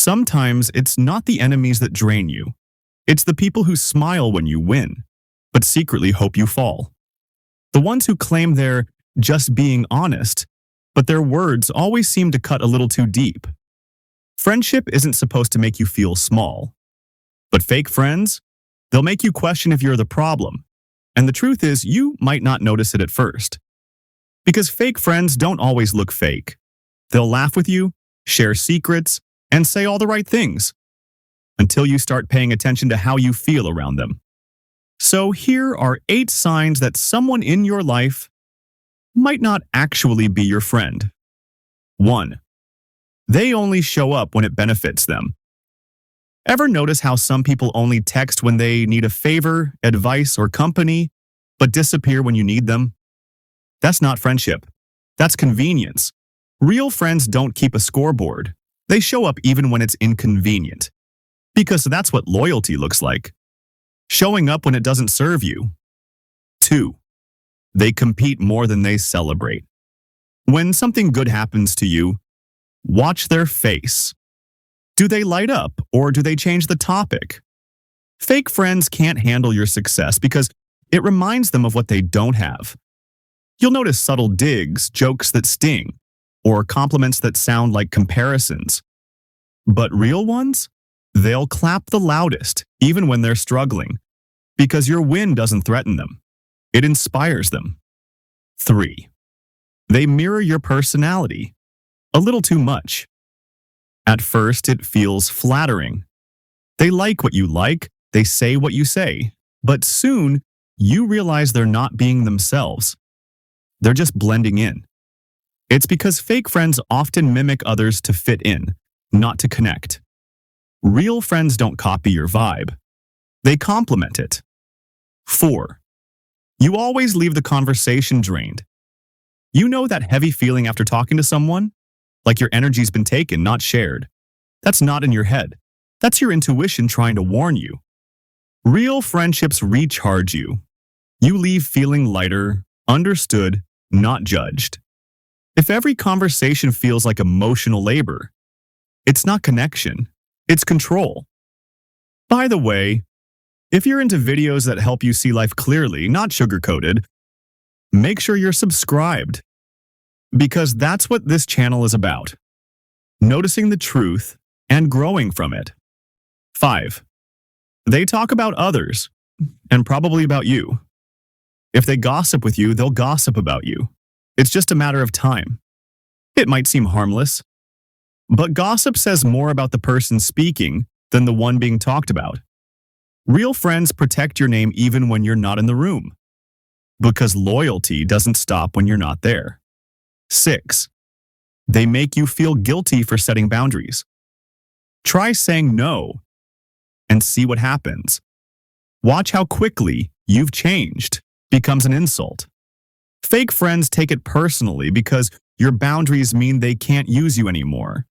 Sometimes it's not the enemies that drain you. It's the people who smile when you win, but secretly hope you fall. The ones who claim they're just being honest, but their words always seem to cut a little too deep. Friendship isn't supposed to make you feel small. But fake friends, they'll make you question if you're the problem. And the truth is, you might not notice it at first. Because fake friends don't always look fake. They'll laugh with you, share secrets, and say all the right things until you start paying attention to how you feel around them. So here are 8 signs that someone in your life might not actually be your friend. 1. They only show up when it benefits them. Ever notice how some people only text when they need a favor, advice, or company, but disappear when you need them? That's not friendship. That's convenience. Real friends don't keep a scoreboard. They show up even when it's inconvenient. Because that's what loyalty looks like. Showing up when it doesn't serve you. 2. They compete more than they celebrate. When something good happens to you, watch their face. Do they light up or do they change the topic? Fake friends can't handle your success because it reminds them of what they don't have. You'll notice subtle digs, jokes that sting, or compliments that sound like comparisons. But real ones? They'll clap the loudest, even when they're struggling, because your win doesn't threaten them. It inspires them. 3. They mirror your personality. A little too much. At first, it feels flattering. They like what you like, they say what you say, but soon, you realize they're not being themselves. They're just blending in. It's because fake friends often mimic others to fit in, not to connect. Real friends don't copy your vibe. They complement it. 4. You always leave the conversation drained. You know that heavy feeling after talking to someone? Like your energy's been taken, not shared. That's not in your head. That's your intuition trying to warn you. Real friendships recharge you. You leave feeling lighter, understood, not judged. If every conversation feels like emotional labor, it's not connection, it's control. By the way, if you're into videos that help you see life clearly, not sugar-coated, make sure you're subscribed. Because that's what this channel is about. Noticing the truth and growing from it. 5. They talk about others, and probably about you. If they gossip with you, they'll gossip about you. It's just a matter of time. It might seem harmless, but gossip says more about the person speaking than the one being talked about. Real friends protect your name even when you're not in the room, because loyalty doesn't stop when you're not there. 6. They make you feel guilty for setting boundaries. Try saying no and see what happens. Watch how quickly you've changed becomes an insult. Fake friends take it personally because your boundaries mean they can't use you anymore.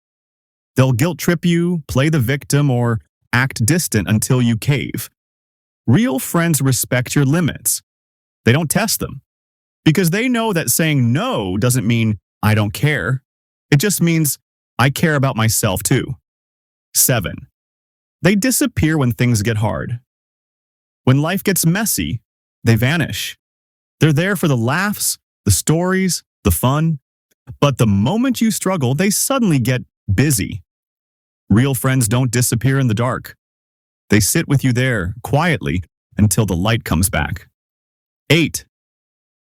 They'll guilt trip you, play the victim, or act distant until you cave. Real friends respect your limits. They don't test them. Because they know that saying no doesn't mean I don't care. It just means I care about myself too. 7. They disappear when things get hard. When life gets messy, they vanish. They're there for the laughs, the stories, the fun. But the moment you struggle, they suddenly get busy. Real friends don't disappear in the dark. They sit with you there, quietly, until the light comes back. 8.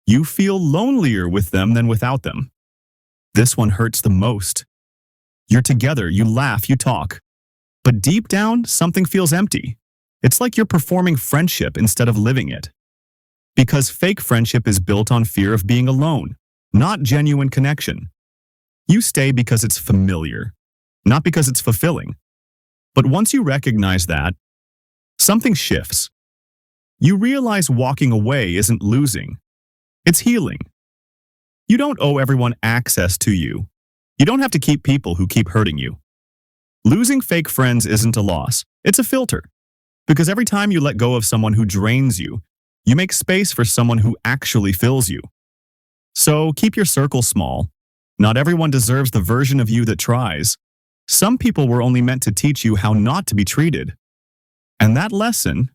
You feel lonelier with them than without them. This one hurts the most. You're together, you laugh, you talk. But deep down, something feels empty. It's like you're performing friendship instead of living it. Because fake friendship is built on fear of being alone, not genuine connection. You stay because it's familiar, not because it's fulfilling. But once you recognize that, something shifts. You realize walking away isn't losing. It's healing. You don't owe everyone access to you. You don't have to keep people who keep hurting you. Losing fake friends isn't a loss. It's a filter. Because every time you let go of someone who drains you, you make space for someone who actually fills you. So keep your circle small. Not everyone deserves the version of you that tries. Some people were only meant to teach you how not to be treated. And that lesson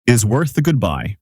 is worth the goodbye.